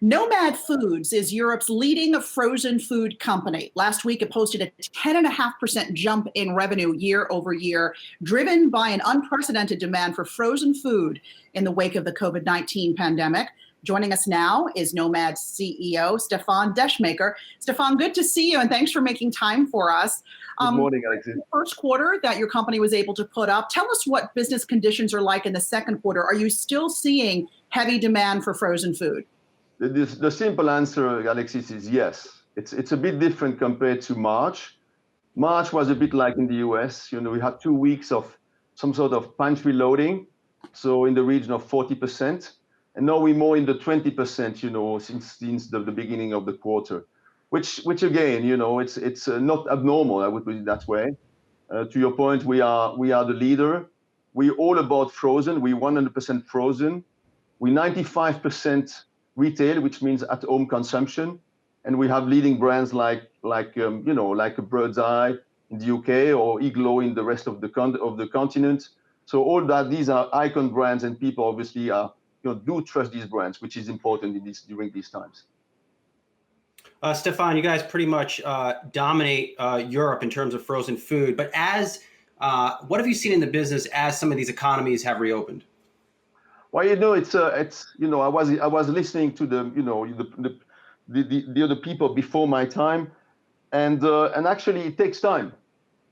Nomad Foods is Europe's leading frozen food company. Last week, it posted a 10.5% jump in revenue year over year, driven by an unprecedented demand for frozen food in the wake of the COVID-19 pandemic. Joining us now is Nomad CEO Stefan Descheemaeker. Stefan, good to see you, and thanks for making time for us. Good morning, Alexis. The first quarter that your company was able to put up, tell us what business conditions are like in the second quarter. Are you still seeing heavy demand for frozen food? The simple answer, Alexis, is yes. It's a bit different compared to March. March was a bit like in the US. We had 2 weeks of some sort of pantry loading, so in the region of 40%. And now we're more in the 20%, since the beginning of the quarter, which again, it's not abnormal. I would put it that way. To your point, we are the leader. We're all about frozen. We're 100% frozen. We're 95% retail, which means at-home consumption, and we have leading brands like a Bird's Eye in the UK or Iglo in the rest of the continent. So all that, these are icon brands, and people obviously do trust these brands, which is important during these times. Stefan, you guys pretty much dominate Europe in terms of frozen food. But what have you seen in the business as some of these economies have reopened? Well, I was listening to the other people before my time, and actually it takes time.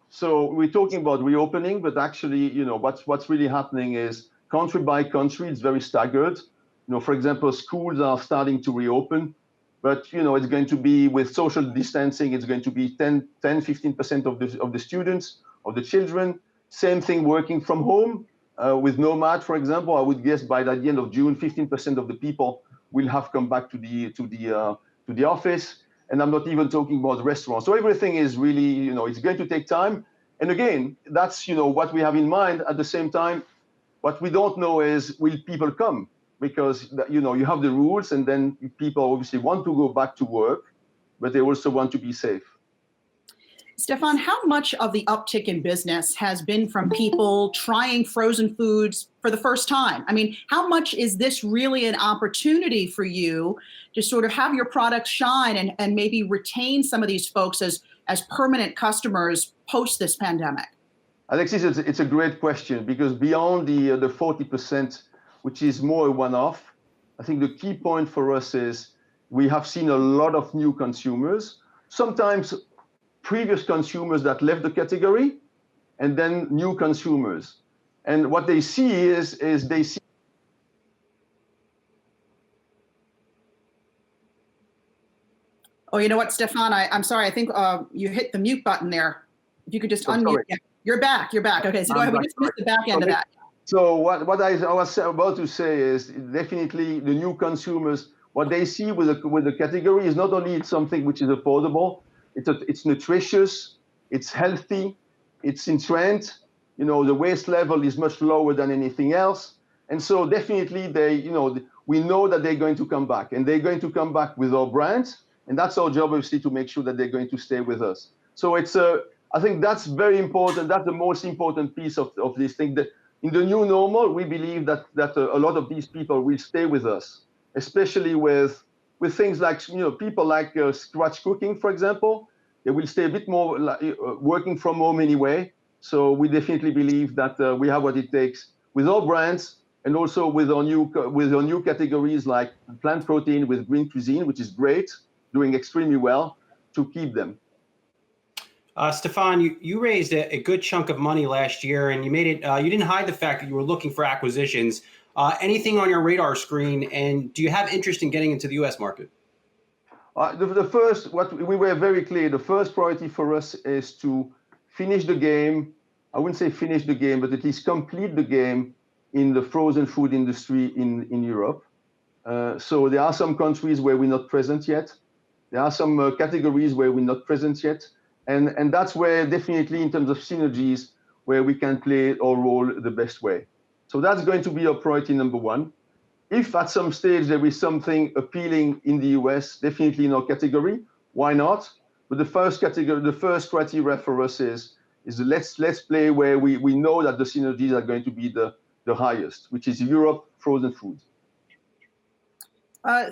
So we're talking about reopening, but actually, what's really happening is country by country, it's very staggered. For example, schools are starting to reopen, but it's going to be with social distancing. It's going to be 10-15% of the students, of the children. Same thing working from home. With Nomad, for example, I would guess by the end of June, 15% of the people will have come back to the office, and I'm not even talking about restaurants. So everything is really, it's going to take time. And again, that's what we have in mind. At the same time, what we don't know is, will people come? Because you have the rules, and then people obviously want to go back to work, but they also want to be safe. Stefan, how much of the uptick in business has been from people trying frozen foods for the first time? I mean, how much is this really an opportunity for you to sort of have your product shine and maybe retain some of these folks as permanent customers post this pandemic? Alexis, it's a great question, because beyond the 40%, which is more a one-off, I think the key point for us is we have seen a lot of new consumers, sometimes previous consumers that left the category, and then new consumers. And what they see is they see. Oh, you know what, Stefan? I'm sorry. I think you hit the mute button there. If you could just unmute. Yeah, you're back. You're back. Okay, so go ahead. We just missed the back end of that. So what I was about to say is definitely the new consumers. What they see with the category is not only it's something which is affordable. It's nutritious, it's healthy, it's in trend. The waste level is much lower than anything else, and so definitely we know that they're going to come back, and they're going to come back with our brands, and that's our job, obviously, to make sure that they're going to stay with us. So I think that's very important. That's the most important piece of this thing. That in the new normal, we believe that a lot of these people will stay with us, especially with things like, people like scratch cooking, for example. They will stay a bit more working from home anyway. So we definitely believe that we have what it takes with our brands, and also with our new categories like plant protein with green cuisine, which is great, doing extremely well, to keep them. Stefan, you raised a good chunk of money last year, and you made it. You didn't hide the fact that you were looking for acquisitions. Anything on your radar screen, and do you have interest in getting into the U.S. market? We were very clear. The first priority for us is to finish the game. I wouldn't say finish the game, but at least complete the game in the frozen food industry in Europe. So there are some countries where we're not present yet. There are some categories where we're not present yet. And that's where definitely in terms of synergies, where we can play our role the best way. So that's going to be our priority number one. If at some stage there is something appealing in the US, definitely in our category, why not? But the first criteria for us is let's play where we know that the synergies are going to be the highest, which is Europe frozen food.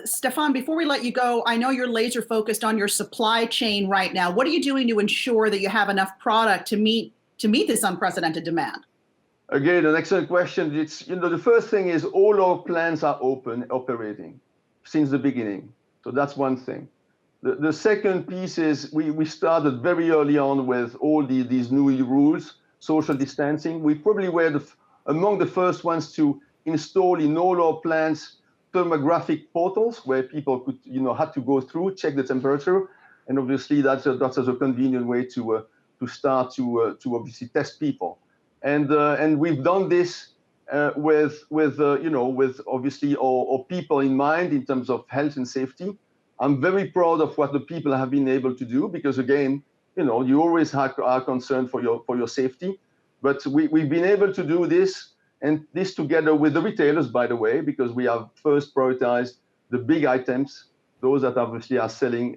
Stefan, before we let you go, I know you're laser focused on your supply chain right now. What are you doing to ensure that you have enough product to meet this unprecedented demand? Again, an excellent question. It's, the first thing is all our plants are open, operating since the beginning. So that's one thing. The second piece is we started very early on with all these new rules, social distancing. We probably were among the first ones to install in all our plants thermographic portals where people could, had to go through, check the temperature, and obviously that's a convenient way to start to obviously test people. And we've done this with obviously our people in mind in terms of health and safety. I'm very proud of what the people have been able to do because again, you always are concerned for your safety, but we've been able to do this. And this together with the retailers, by the way, because we have first prioritized the big items, those that obviously are selling,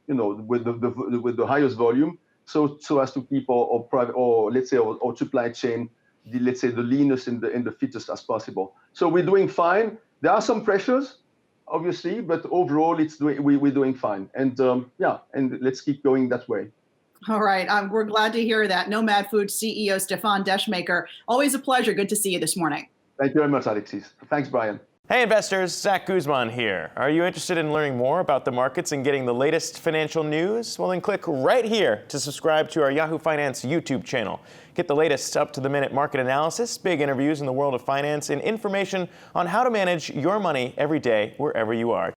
with the highest volume, so as to keep our private, or let's say our supply chain, the leanest and the fittest as possible. So we're doing fine. There are some pressures, obviously, but overall, we're doing fine. And and let's keep going that way. All right. We're glad to hear that. Nomad Foods CEO Stefan Descheemaeker. Always a pleasure. Good to see you this morning. Thank you very much, Alexis. Thanks, Brian. Hey investors, Zach Guzman here. Are you interested in learning more about the markets and getting the latest financial news? Well, then click right here to subscribe to our Yahoo Finance YouTube channel. Get the latest up-to-the-minute market analysis, big interviews in the world of finance, and information on how to manage your money every day wherever you are.